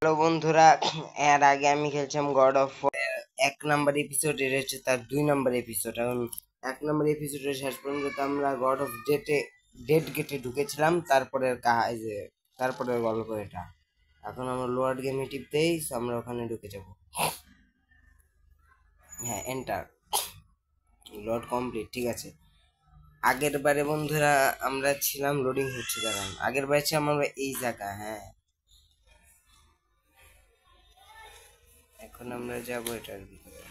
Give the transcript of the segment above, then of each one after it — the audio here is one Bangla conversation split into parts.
হ্যালো বন্ধুরা, এর আগে আমি খেলছিলাম গড অফ 1 নম্বর এপিসোড। এটা হচ্ছে তার 2 নম্বর এপিসোড। এখন 1 নম্বর এপিসোডের শেষ পর্যন্ত আমরা গড অফ ডেড গেটে ঢুকেছিলাম। তারপরের গল্প এটা। এখন আমরা লোয়ার গেমে টিপতেই আমরা ওখানে ঢুকে যাব। হ্যাঁ, এন্টার। Load complete. ঠিক আছে। আগের বারে বন্ধুরা আমরা ছিলাম, লোডিং হচ্ছে, দাঁড়ান। আগের বারে ছিলাম আমরা এই জায়গা। হ্যাঁ, এখন আমরা যাবো এটার ভিতরে।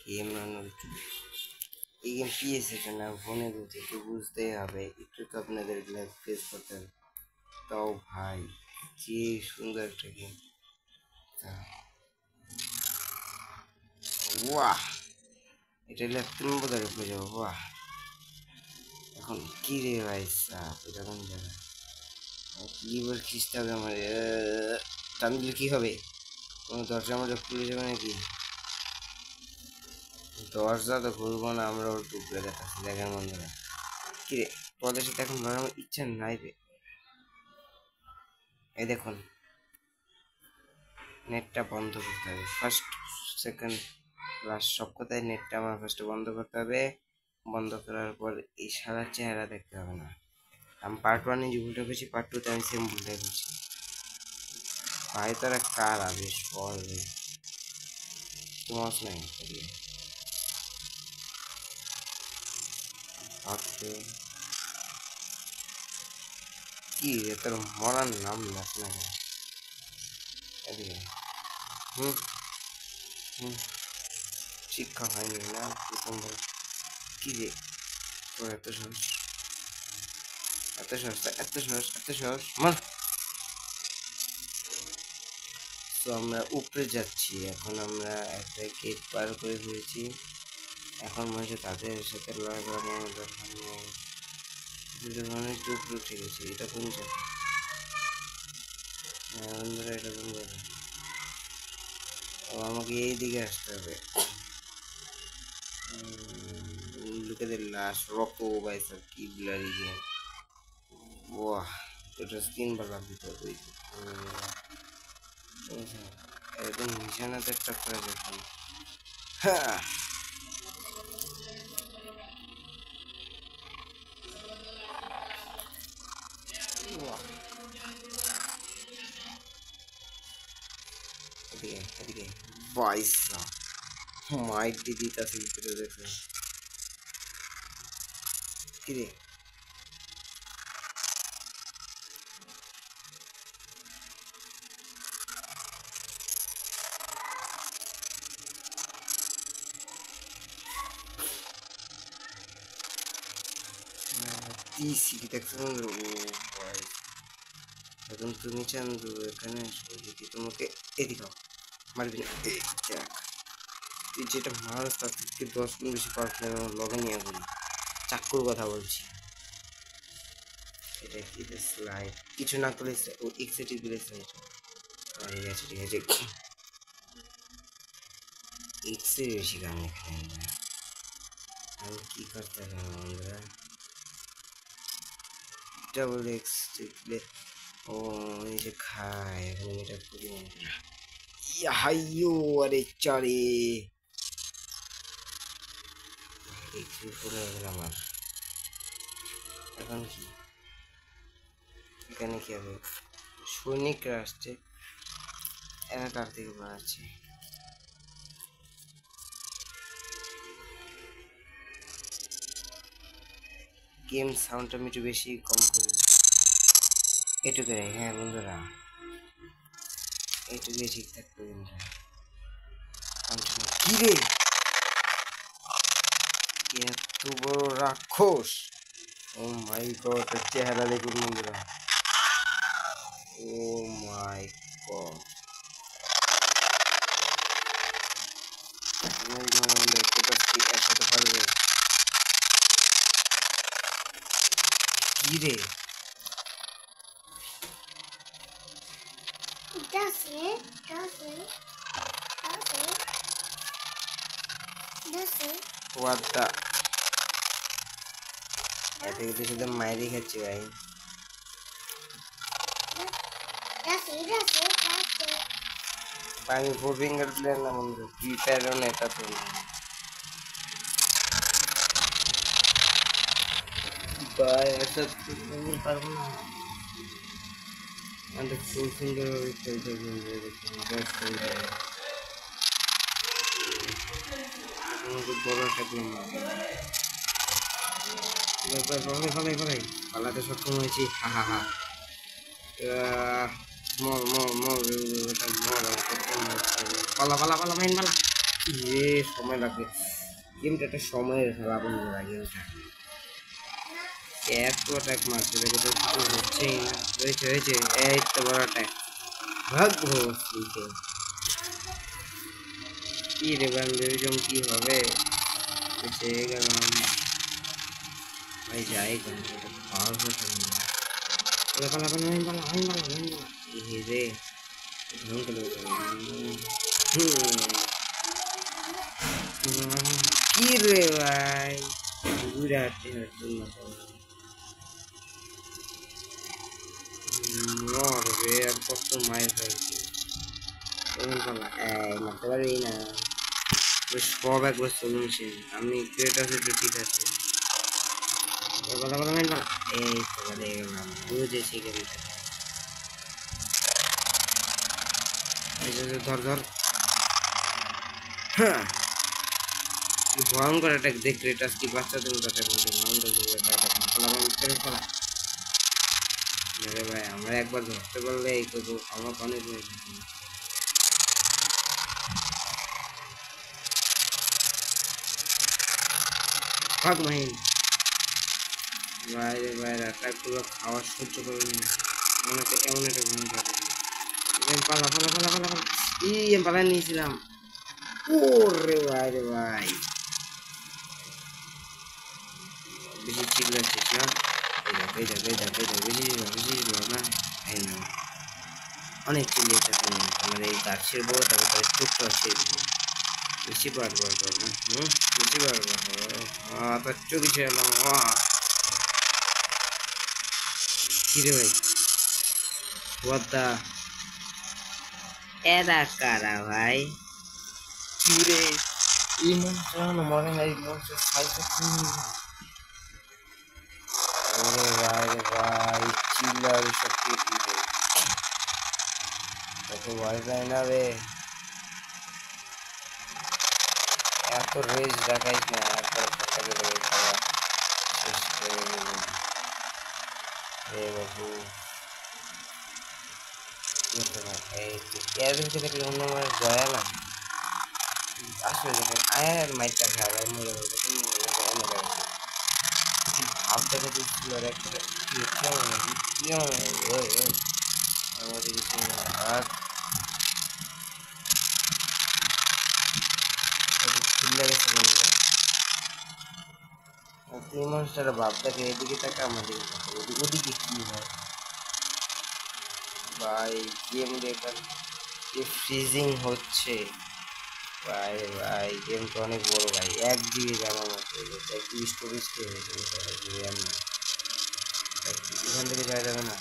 গেম এই গেম পিএস এটা না, ফোনে বলতে একটু বুঝতেই হবে, একটু তো আপনাদের ফেস করতে হবে। তাও ভাই, যে সুন্দর একটা গেম। ওয়াহ, এটা ল্যাপটপ বোধহয় ঢুকে যাবো। বাহ, এখন কি রে ভাই সাপ, এটা কোন জায়গা? কিবোর্ড খিস্তে হবে আমার। টান দিলে কি হবে? কোনো দরজা মজা খুলে যাবে নাকি? দরজা তো খুলবো না, আমরা ওর টুকরে দেখাচ্ছি। দেখেন বন্ধুরা, কিরে তোদের সাথে এখন লড়ার ইচ্ছা নাই রে। এই দেখুন, নেটটা বন্ধ করতে হবে। ফার্স্ট, সেকেন্ড, লাস্ট সব কথায় নেটটা আমার ফার্স্টে বন্ধ করতে হবে। বন্ধ করার পর এই সারা চেহারা দেখতে হবে না। আমি পার্ট 1-এ যে ভুলটা করেছি, পার্ট 2-তে আমি সেম ভুলটা করছি। ভাই তারা কার আবেশ বল, তোমার নাই ভাবতে কি রে, তোর মরার নাম নাস না। এদিকে হুম হুম শিক্ষা হয়নি না প্রথম বল। কি রে তোর এত সাহস, এত সাহস, এত সাহস, এত সাহস মার। তো আমরা উপরে যাচ্ছি। এখন আমরা একটা গেট পার করে ফেলেছি। এখন মনে হচ্ছে তাদের সাথে লড়াই করার কোনো দরকার নেই। অনেক উপরে উঠে গেছি। এটা কোন জায়গা? হ্যাঁ বন্ধুরা, এটা কোন জায়গা? ও, আমাকে এই দিকে আসতে হবে। লোকেদের লাশ, রক্ত, বাইসার কি ব্লাডি গেম। বাহ, এটা স্কিন বালা ভিতর একদম নিশানাতে একটা করে দেখুন। হ্যাঁ, এদিকে এদিকে পয়সা মাইক দিয়ে দিতেছে ভিতরে। দেখে কিরে দিছি দেখছো? ও ভাই, এখন তুমি চান্দু এখানে আসবো যদি তোমাকে এদিকে মারবি না। দেখ, তুই যেটা মারস তার থেকে 10 গুণ বেশি পারফেক্ট আমার লগে নিয়ে বলি। চাক্কুর কথা বলছি। এটা কি স্লাইড? কিছু না করলে ও এক্সিটিভ দিলে স্লাইড। ঠিক আছে ঠিক আছে, এক্সের বেশি গান এখানে না। আমি কি করতে হবে বন্ধুরা? ডাবল এক্স টিপলে ও এই যে খায়। এখন এটা করি বন্ধুরা। হাইয়ো, আরে চারে এক্সি পড়ে গেল আমার। এখন কি এখানে কি হবে? সৈনিকরা আসছে, এরা কার থেকে বাড়াচ্ছে? গেম সাউন্ডটা আমি একটু বেশি কম করি, এটুকু। হ্যাঁ বন্ধুরা, এইটুকুই ঠিক থাকবে বন্ধুরা। কি রে, এত বড় রাক্ষস! ও মাই গড, চেহারা দেখুন বন্ধুরা। ও মাই গড, একসাথে পারবে? কি রে, what the, এত কিছু শুধু মাইরি খাচ্ছি ভাই। আমি ফোর ফিঙ্গার প্লেয়ার না বন্ধু, ফ্রি ফায়ারও না এটা তো ভাই, একটা পারবো না। আমাদের ফুল ফিঙ্গার খেলতে বন্ধু, বড় থাকলাম না পালাতে সক্ষম হয়েছি, হা হা হা। মর মর মর মর, পালা পালা পালা মাইন পালা। যে সময় লাগে গেমটা, একটা সময়ের খেলা বন্ধু গেমটা। এত অ্যাটাক মারছে, দেখে তো কিছু হচ্ছেই না। হয়েছে হয়েছে, এই তো বড় অ্যাটাক, ভাগ্য স্লিপে। কি রে বান্ধব, এরকম কি হবে? বেঁচে গেলাম ভাই, যাই কেন পাওয়ার কথা না। পালা পালা পালা মাইন পালা মাইন পালা মাইন পালা। এই রে কি রে ভাই, ঘুরে হাঁটতে হাঁটতে মরবে। আর কত মায়ের হয়েছে, মারতে পারবি না। সব একবার সলিউশন, আমি ক্রেটাসে তো ঠিক আছে। এই তো বলে গেলাম, বুঝেছি গেমটা। ধর ধর, হ্যাঁ ভয়ঙ্কর অ্যাটাক দেখ। ক্রেটাস কি বাচ্চাদের মতো অ্যাটাক করে। আরে ভাই, আমরা একবার ধরতে পারলে এই তো আমার অনেক হয়ে যেত। ভাগ মাহিন বাইরে বাইরে অ্যাটাকগুলো খাওয়ার সহ্য করে নি। মনে হচ্ছে এমন একটা ঘুম পাবে। পালা পালা পালা পালা পালা, আমি পালা নিয়েছিলাম। ওরে ভাই রে ভাই, বেশি চিল্লাচ্ছিস না। এই দেখ বেশি ছিল না। এই না, অনেক চিল্লিয়েছে তুমি। আমার এই গাছ ছিড়বো, তারপরে টুকটা ছিড়বো। বেশি পারবো না, বেশি পারবো। তার চোখে ছিলাম। কি রে ভাই, ওয়াদা এরা কারা ভাই? কি রে, এই মনটা মনে হয় মনটা খাইতে। ওরে ভাই রে ভাই, চিল্লার সব কি রে, কত ভয় পায় না রে। এত রেজ দেখাইস না, একবার ফটাকে রে খাওয়া শেষ করে দেবো রে বাবু। এই এদেরকে দেখলে অন্য আমার দয়া লাগে। আসলে দেখেন আয়ার মাইকটা খাওয়া মরে বলতে আপনাকে দিচ্ছিল আর একটা আমাদের কিছু আর চিল্লা গেছে বন্ধু। তিন মানুষটার ভাবটাকে এদিকে তাকা, আমাদের ওদিকে কি হয় ভাই? গেম দেখার যে ফ্রিজিং হচ্ছে ভাই, ভাই গেম তো অনেক বড় ভাই। 1 GB জামা মতো হয়েছে, 1 GB হয়েছে। এখান থেকে যাওয়া যাবে না,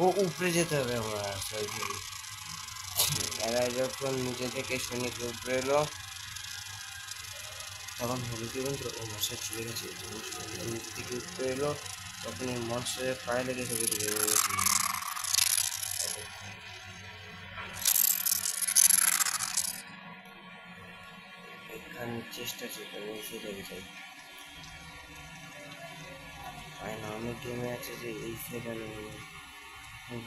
ও উপরে যেতে হবে আমার। এরা যখন নিচে থেকে সৈনিক উপরে এলো, তখন হলুদ কিন্তু ও মশাই চলে গেছে। নিচে থেকে উপরে এলো, তখন এই মশারের পায়ে লেগে থেকে এখানে চেষ্টা চেষ্টা নিচে লেগে যাই। পায় না, অনেক গেমে আছে যে এই সাইড আমি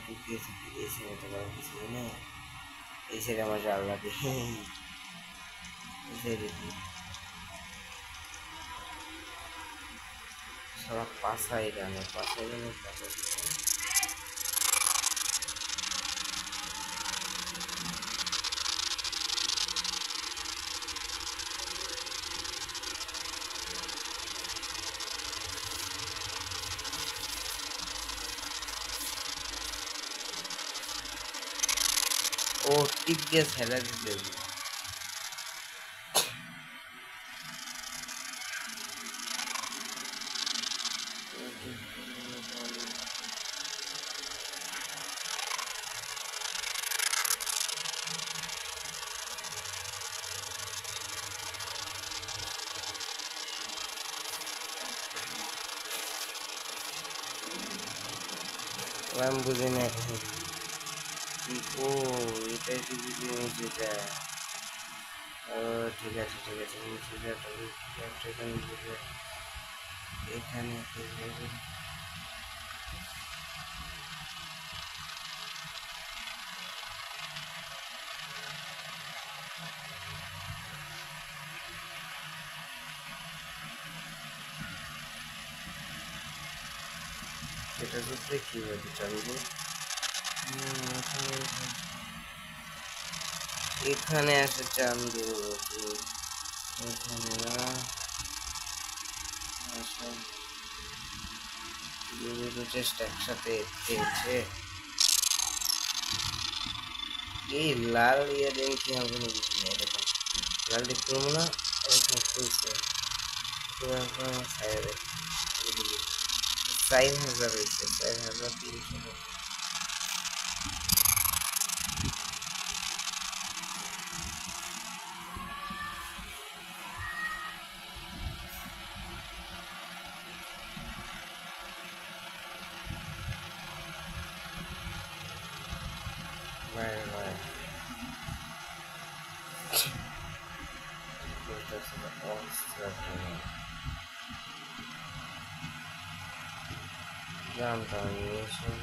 ঢুকিয়ে থাকি, এই সাইডে তোমার কিছু না, এই সাইডে আমার জাল লাগে। সারা পাশাই গানে পাশাই গানে পাশাই। ও টিপ দিয়ে ফেলা দিতে আমি বুঝি না এখন কি। ও এটাই তো বুঝি নিচেটা। ও ঠিক আছে ঠিক আছে, নিচেটা এখানে বুঝে এখানে এটা সূত্রে কীভাবে জানবো? এখানে আছে চান্দু, এখানে না দুটো চেষ্টা একসাথে পেয়েছে। এই লাল ইয়ে দিয়ে কি হবে না কিছু নেই, এরকম লাল দেখতে পাবো না, এরকম খুলছে সাইড 4,000 হয়েছে, 4,300। জানতাম এসব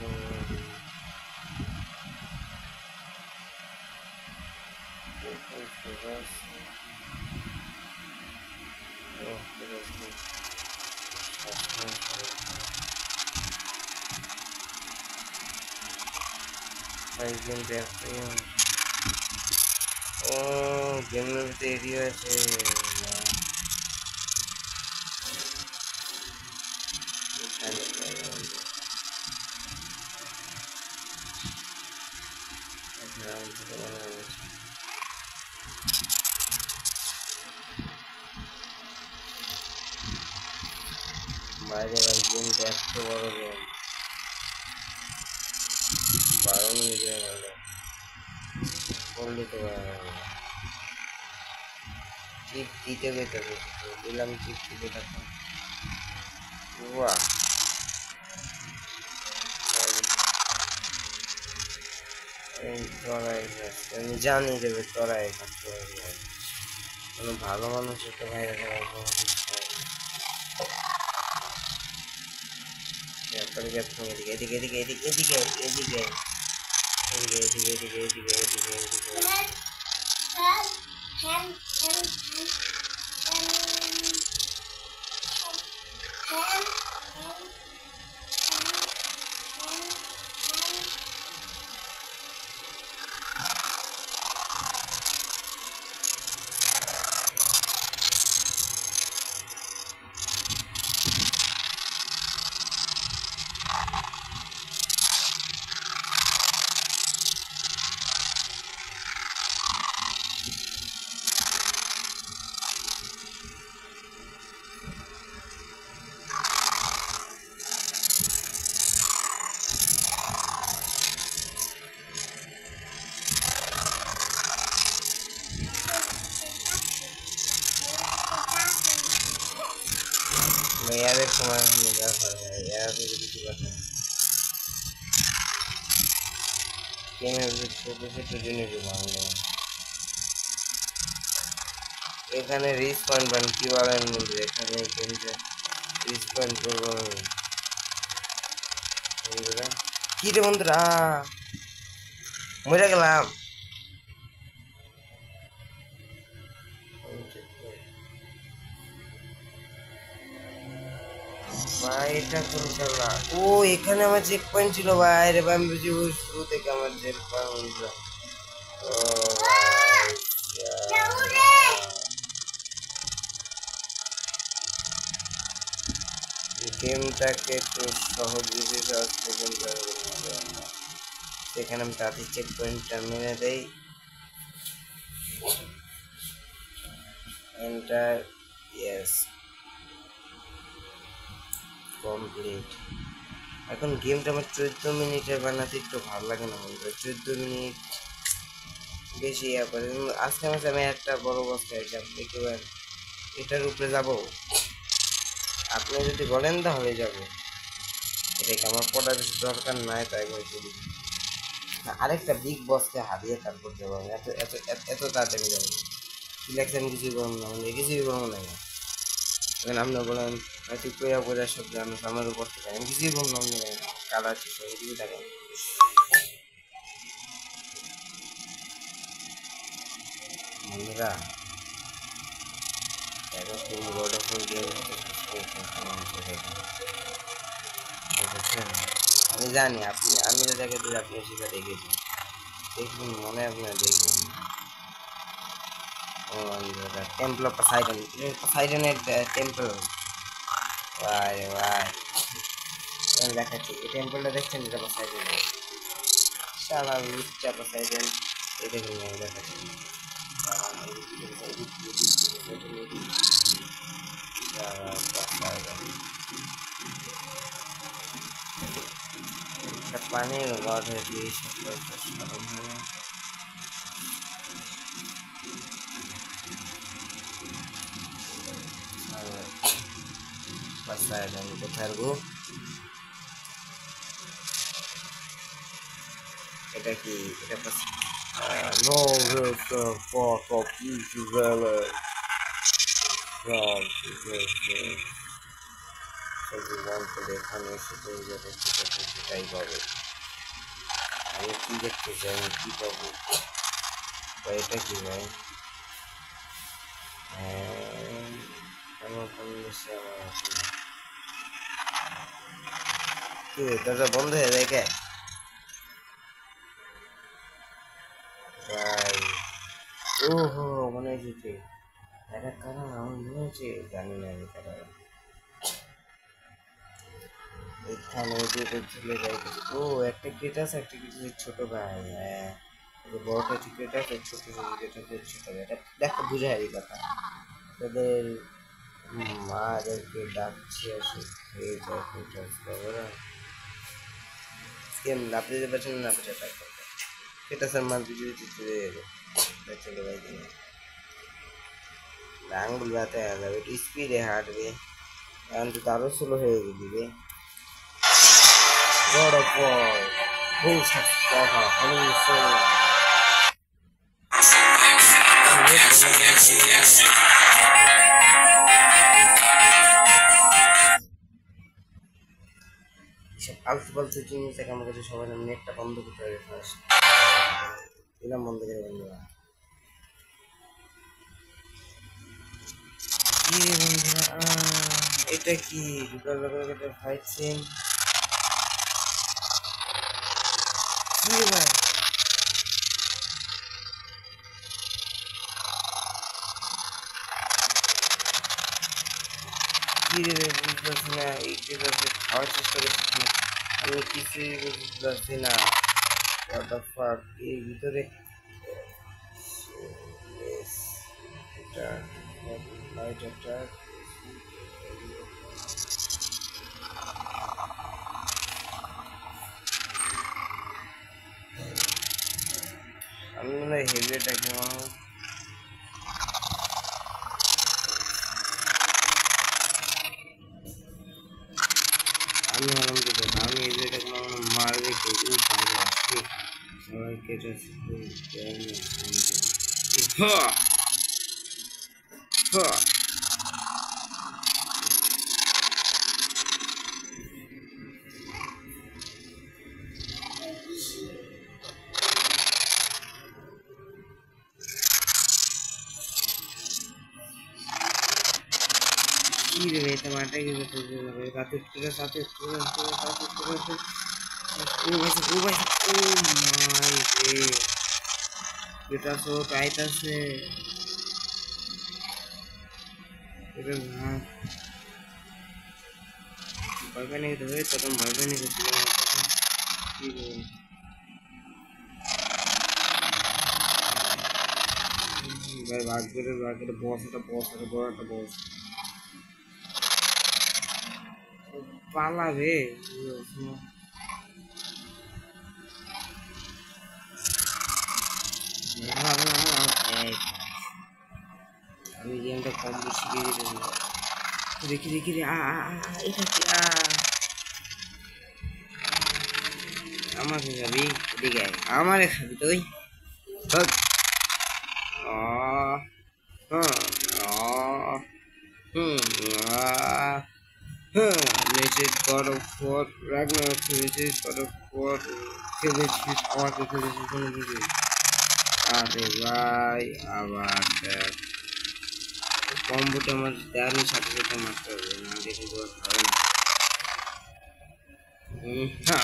ও গেমের ভিতরে এরিয়া আছে। বাইরে গেমটা এত বড় গেম, 12 মিনিট হয়ে গেল, করলে তো চিপ দিতে যেতে দিলাম, চিপ দিতে থাকলাম। আমি জানি দেবে তোরাই থাকতে হবে, কোনো ভালো মানুষ একটা বাইরে এদিকে এদিকে এদিকে এদিকে এদিকে এদিকে এদিকে এদিকে এদিকে এদিকে यार समझ में क्या फर्क है यार, मुझे किसी কথা কেন ছোট ছোট জিনিস ভাঙলো। এখানে রিসপন্ড বান কি বলেন বন্ধু, এখানে কিন্তু রিসপন্ড করবো বন্ধুরা। কি রে বন্ধুরা, মরে গেলাম। ভাই এটা কোন খেলা? ও এখানে আমার চেক পয়েন্ট ছিল ভাই রে ভাই, আমি বুঝি শুরু থেকে আমার চেক পয়েন্ট। ও গেমটাকে একটু সহজ বুঝে সেখানে আমি তাদের চেক পয়েন্টটা মেনে দেই, এন্টার, ইয়েস, কমপ্লিট। এখন গেমটা আমার 14 মিনিটের বানাতে একটু ভালো লাগে না বন্ধু, 14 মিনিট বেশি ইয়া করে। আজকে মাসে আমি একটা বড় বস্তা হয়েছে, আপনি কি এটার উপরে যাব? আপনি যদি বলেন তাহলে যাব। এটাকে আমার পড়ার বেশি দরকার নাই, তাই বলছি আরেকটা বিগ বসকে হারিয়ে তারপর যাবো। এত এত এত তাড়াতাড়ি যাবো, ইলেকশন কিছুই করবো না, মানে কিছুই করবো না। এখন আপনি বলেন তুই কইয়া বোঝার সব জানো আমার উপর থেকে, আমি কিছুই করবো না। কাদা আছে সব কিছু থাকে বন্ধুরা। এরকম গড অফ গেম আমি জানি আপনি, আমি তো দেখে দিলে আপনি সেটা দেখেছেন, দেখুন মনে আপনার দেখবেন। ও টেম্পল অফ পোসাইডন, পোসাইডনের টেম্পল। ভাই ভাই দেখাচ্ছি এই টেম্পলটা দেখছেন, এটা পোসাইডন, সারা লুচ্চা পোসাইডন। এই দেখুন আমি দেখাচ্ছি, পানির গড হয়েছে এই সব পোসাইডন কোথায় গো? এটা কি? এটা no part of Israel from এখানে এসে সেটাই পাবে। আমি কি দেখতে চাই, আমি কি পাবো? এটা কি ভাই? কি দরজা বন্ধ হয়ে যায় কে ভাই? ওহো মনে হয়েছে একটা কারণ আমার মনে হচ্ছে, জানি না আমি কারণ এখানে চলে যাই। ও একটা গেট আছে, একটা গেটের ছোট ভাই, হ্যাঁ বড়টা টিকিট আছে, ছোট ছোট ছোট এটা দেখো বুঝে এই কথা। তাদের মাদেরকে ডাকছে আসে হয়ে যায় আপনি যে পাচ্ছেন না এটা স্যার মা দিদি চলে যাবে চলে ভাই আঙ্গুল ব্যথা হয়ে যাবে, একটু স্পিডে হাঁটবে, এখন তো আরো স্লো হয়ে দিবে। God of War, Ghost of Valhalla, আলতু পালতু জিনিস থেকে আমার কাছে সবাই নেটটা বন্ধ করতে হবে ফার্স্ট, দিলাম বন্ধ করে বন্ধুরা। কি বন্ধুরা এটা কি ঢুকার ব্যাপারে ফাইট সিন? কি ভাই কি রে বুঝতে পারছি না, এইটা খাওয়ার চেষ্টা করছি আমি, কিছুই বুঝতে পারছি না। What the fuck এর ভিতরে এটা লাইট অ্যাটাক, আমি মনে হয় হেভি অ্যাটাক নেওয়া। আমি হলাম কি কথা, আমি হেভি অ্যাটাক মারবে কেউ বাইরে আসবে সবাইকে কি রে এটা মাঠে গেছে রাতে সাথে ও ভাই ও ভাই ও মাই রে এটা তো টাইট আছে এটা না ভয় পাই নাকি ধরে তখন ভয় পাই নাকি কি রে ভাই ভাগ করে বস, একটা বস, একটা বড় একটা বস পালাবে। আমি গেমটা কম বেশি শিখে দিতে দেখি দেখি রে এটা কি আমাকে খাবি এদিকে আমারে খাবি তুই Mrs. God of War, Ragnarok Mrs. God of War, খেলেছিস আমাকে খেলেছিস কোনো কিছু আরে ভাই আবার কম্বোটা আমার দেয়ানি সাথে সাথে মারতে হবে না দেখে তো ভালো না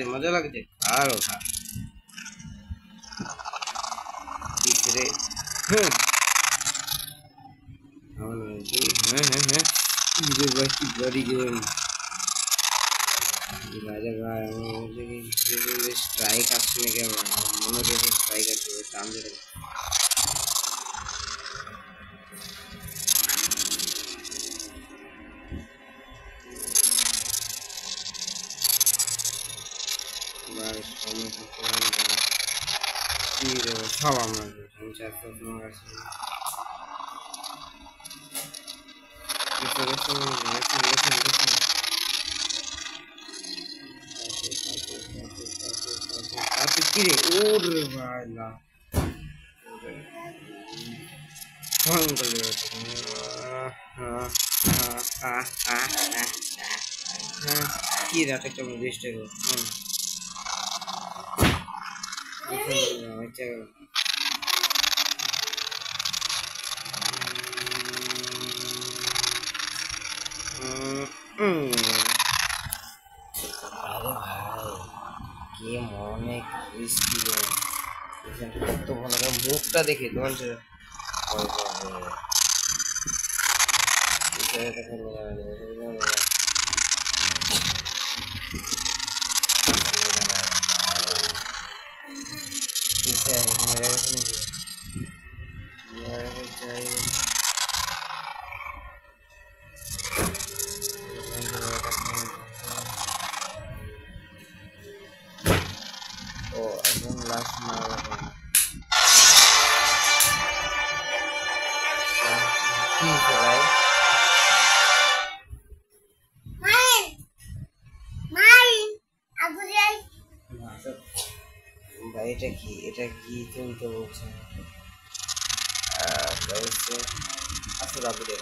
মজা লাগছে আরো খা রে ভাই কি গাড়ি গেম রাজা ভাই আমি স্ট্রাইক আসছে না কেমন মনে হচ্ছে স্ট্রাইক আসছে টান ধরে সব আমরা তোমার কাছে কি রে ওরে ভাই না কি রাত একটা রেজিস্টার আরে ভাই গেম অনেক রিস্কি গেম কত ভালো মুখটা দেখে তোমার লাস্ট মারা কি ভাই ভাই এটা কি তুমি তো বলছেন আসলে আপনি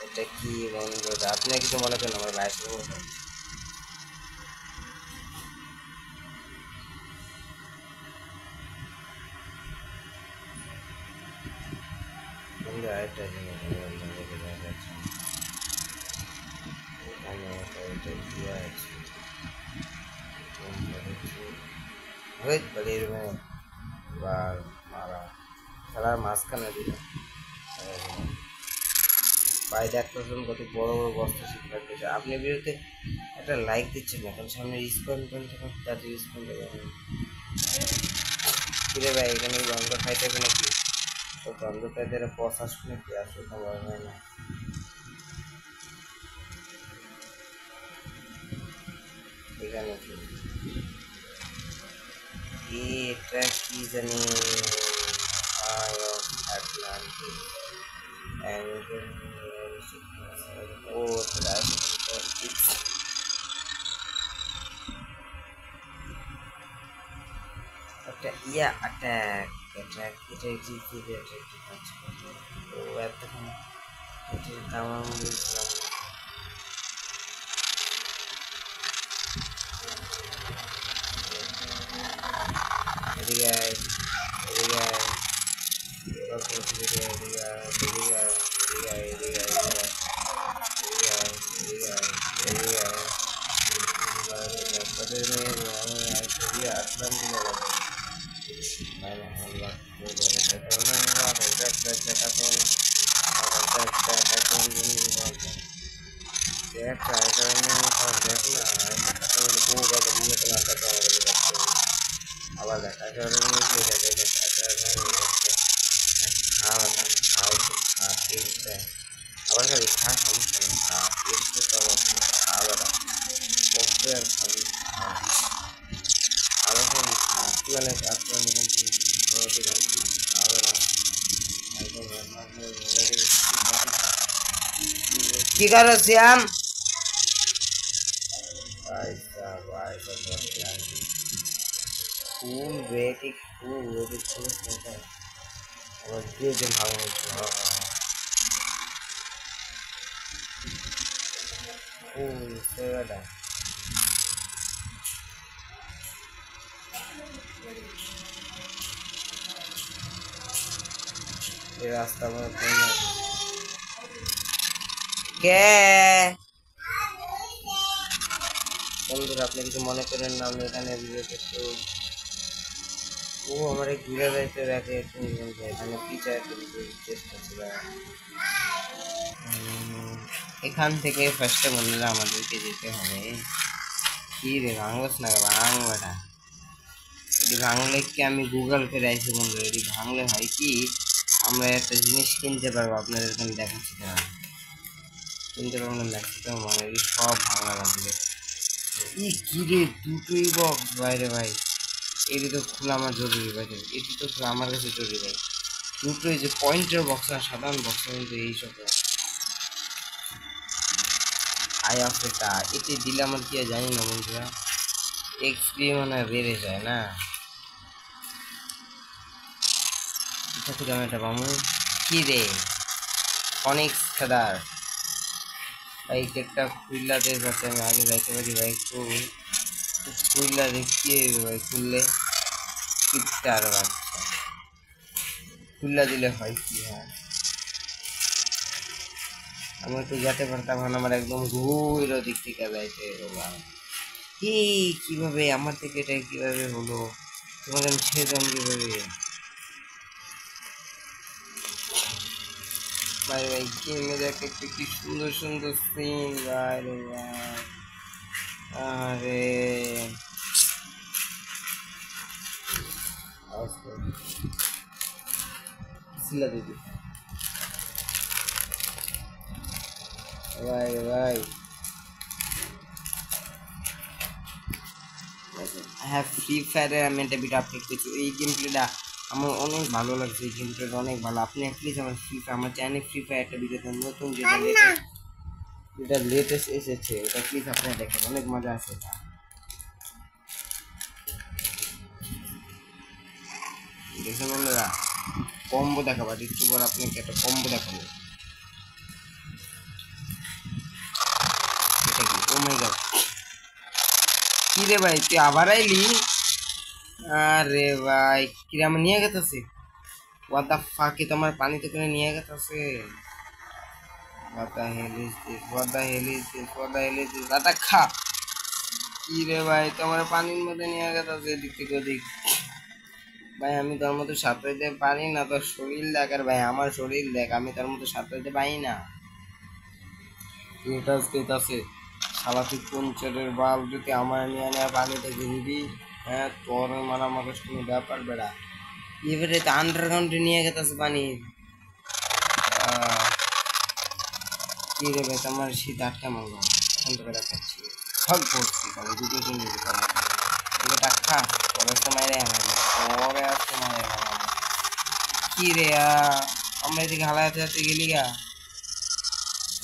এটা কি মনে করতে আপনি কিছু মনে করেন আমার ভাইয়ের সাথে বন্ধু আরেকটা জিনিস খেলার মাঝখানে দিল ভাই দেখতে কত বড় বড় বস্তা শিখে রাখতেছে আপনি বিরুদ্ধে একটা লাইক দিচ্ছেন না কারণ সামনে রিসপন্ড করেন তখন তাদের রিসপন্ড দেবেন কিরে ভাই এখানে গন্ধ খাইতে হবে নাকি তো গন্ধ খাইতে পচ আসবে নাকি আসলে খাবার হয় না এখানে এটা কি জানি Atlantic and attack এটা ও এতক্ষণ এটার দাম আমি বলছিলাম আবার দেখা আবার খাবি খা সমস্যা নেই আবার আবার কি করো শ্যাম? ফুল বেটি ফুল বেটি ফুল আবার দিয়ে যে ভালো ফুল সেটা এই রাস্তা কে বন্ধুরা আপনি কিছু মনে করেন না, আমি এখানে একটু ও আমার ঘুরে যাইতে দেখে এখানে পিছায় চেষ্টা ছিল। এখান থেকে ফার্স্টে বন্ধুরা আমাদেরকে যেতে হবে। কি রে ভাঙস না ভাঙ বেটা, এটি ভাঙলে কি আমি গুগল করে আইছি বন্ধু, এটি ভাঙলে হয় কি আমরা একটা জিনিস কিনতে পারবো, আপনাদের এখানে দেখাচ্ছি না কিনতে পারবো না, দেখতে মানে এটি সব ভাঙা লাগবে। ই কি রে দুটোই বক্স বাইরে ভাই, এটি তো খোলা আমার জরুরি ভাই, এটি তো খোলা আমার কাছে জরুরি ভাই। দুটোই যে পয়েন্টের বক্স আর সাধারণ বক্স কিন্তু এইসব আই আফ্রিকা এটি দিলে আমার কি জানি না বন্ধুরা, এক্সপি মানে বেড়ে যায় না। এটা থেকে আমি একটা পাবো কি রে অনিক্স খেদার ভাই, একটা খুললাতে যাতে আমি আগে যাইতে পারি ভাই, একটু খুললা দেখিয়ে ভাই, খুললে কিপটার বাচ্চা খুললা দিলে হয় কি হয়, আমি একটু যেতে পারতাম আমার একদম ঘুর দিক থেকে যাইতে কি কিভাবে আমার থেকে এটা কিভাবে হলো, তোমাকে আমি ছেড়ে দাম কিভাবে ভাই ভাই গেমে দেখে একটু কি সুন্দর সুন্দর সিন ভাই রে ভাই, আরে সিলা দিদি ভাই ভাই হ্যাঁ ফ্রি ফায়ারের আমি একটা ভিডিও আপলোড করছি, এই গেম প্লেটা আমার অনেক ভালো লাগছে, এই গেম প্লেটা অনেক ভালো। আপনি প্লিজ আমার ফ্রি ফায়ার আমার চ্যানেলে ফ্রি ফায়ার একটা ভিডিওতে নতুন যেটা লেটেস্ট এসেছে ওটা প্লিজ আপনারা দেখেন, অনেক মজা আছে এটা। দেখুন বন্ধুরা কম্বো দেখাবো, একটু পর আপনাকে একটা কম্বো দেখাবো। এটা কি ও মাই গড, কি রে ভাই তুই আবার আইলি? আরে ভাই কি আমার নিয়ে গেছে, what the fuck, কি তোমার পানি তো করে নিয়ে গেছে, what the hell is this, what the hell is this, what the hell is this, আটা খা কি রে ভাই তোমার পানির মধ্যে নিয়ে গেছে এদিক থেকে ওদিক। ভাই আমি তোর মতো সাঁতরাইতে পারি না, তোর শরীর দেখ আর ভাই আমার শরীর দেখ, আমি তোর মতো সাঁতরাইতে পারি না। আছে শালা তুই পঞ্চারের বাল যদি আমার নিয়ে নেওয়া পানিতে ঘুরবি, হ্যাঁ তোর মানে আমাকে কোনো ব্যাপার বেড়া, এবারে তো আন্ডারগ্রাউন্ডে নিয়ে গেছে পানি। কি রে ভাই তোমার শীত আটকা মারলো, এখন তোকে দেখাচ্ছি সব করছি তাহলে দুটো জন নিতে পারবো এগুলো টাকা পরে সময় রে আমার পরে আর সময় কি রে আমরা এদিকে হালাতে হাতে গেলি গা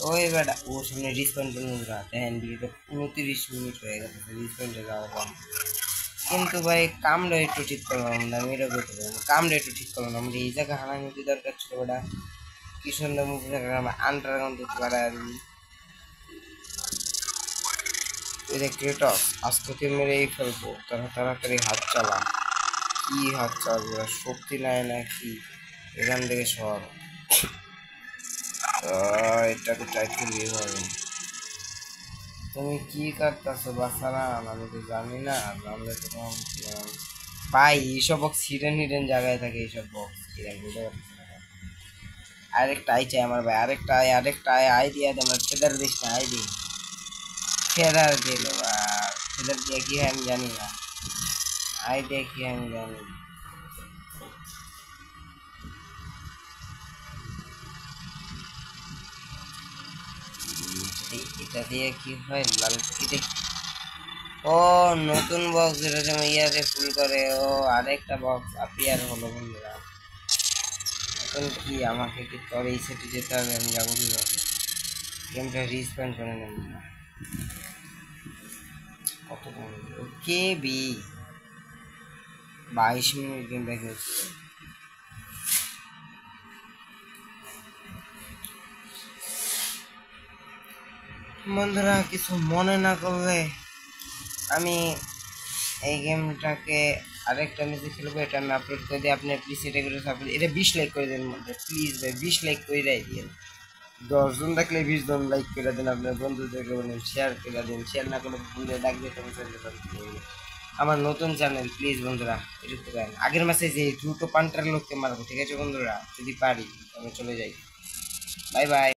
ওই বেটা ও সামনে রিসপন্ড দেখেন ভিডিওটা 29 মিনিট হয়ে গেছে, রিসপন্ডে যাওয়া কম, কিন্তু ভাই কামটা একটু ঠিক করলাম না, আমি এটা বলতে পারবো কামটা একটু ঠিক করলাম, আমরা এই জায়গায় হারানো দরকার ছিল বেটা, কি সুন্দর মুভি আন্ডারগ্রাউন্ড দিতে পারে আর এই যে ক্রেটস আজকে মেরেই ফেলবো, তারা তাড়াতাড়ি হাত চালা, কি হাত চালাবো শক্তি নাই নাকি, এখান থেকে সর, এটাকে ট্রাই করবি হবে। তুমি কি করতেছো বাচ্চারা, আমি তো জানি না, জানলে তো ভাই এইসব বক্স হিডেন হিডেন জায়গায় থাকে, এইসব বক্স আরেকটা আই চাই আমার ভাই, আরেকটা আয় আরেকটা আয় আই দিয়ে আমার ফেদার দিস না, আই দি ফেদার দিল ফেদার দিয়ে কি হয় আমি জানি না, আই দিয়ে কি আমি জানি এটা দিয়ে কি হয় লাল এটা, ও নতুন বক্স যেটা যেমন ইয়ারে ফুল করে, ও আরেকটা বক্স আপিয়ার হলো বন্ধুরা, এখন কি আমাকে কি তোর এই সেটে যেতে হবে, আমি যাবো কি গেমটা রিস্পন করে নেন না কত ওকে বি 22 মিনিট গেম দেখা হচ্ছে। বন্ধুরা কিছু মনে না করলে আমি এই গেমটাকে আরেকটা ম্যাচে খেলবো, এটা আমি আপলোড করে দিই। আপনি প্লিজ এটা করে সাপোর্ট, এটা 20 লাইক করে দেন মধ্যে প্লিজ ভাই, 20 লাইক করে দিন। 10 জন থাকলে 20 জন লাইক করে দেন, আপনার বন্ধুদেরকে বলেন শেয়ার করে দিন, শেয়ার না করলে বন্ধুদের ডাক দিয়ে আমার নতুন চ্যানেল প্লিজ বন্ধুরা একটু করেন। আগের মাসে যে দুটো পান্টার লোককে মারবো, ঠিক আছে বন্ধুরা, যদি পারি আমি চলে যাই। Bye bye.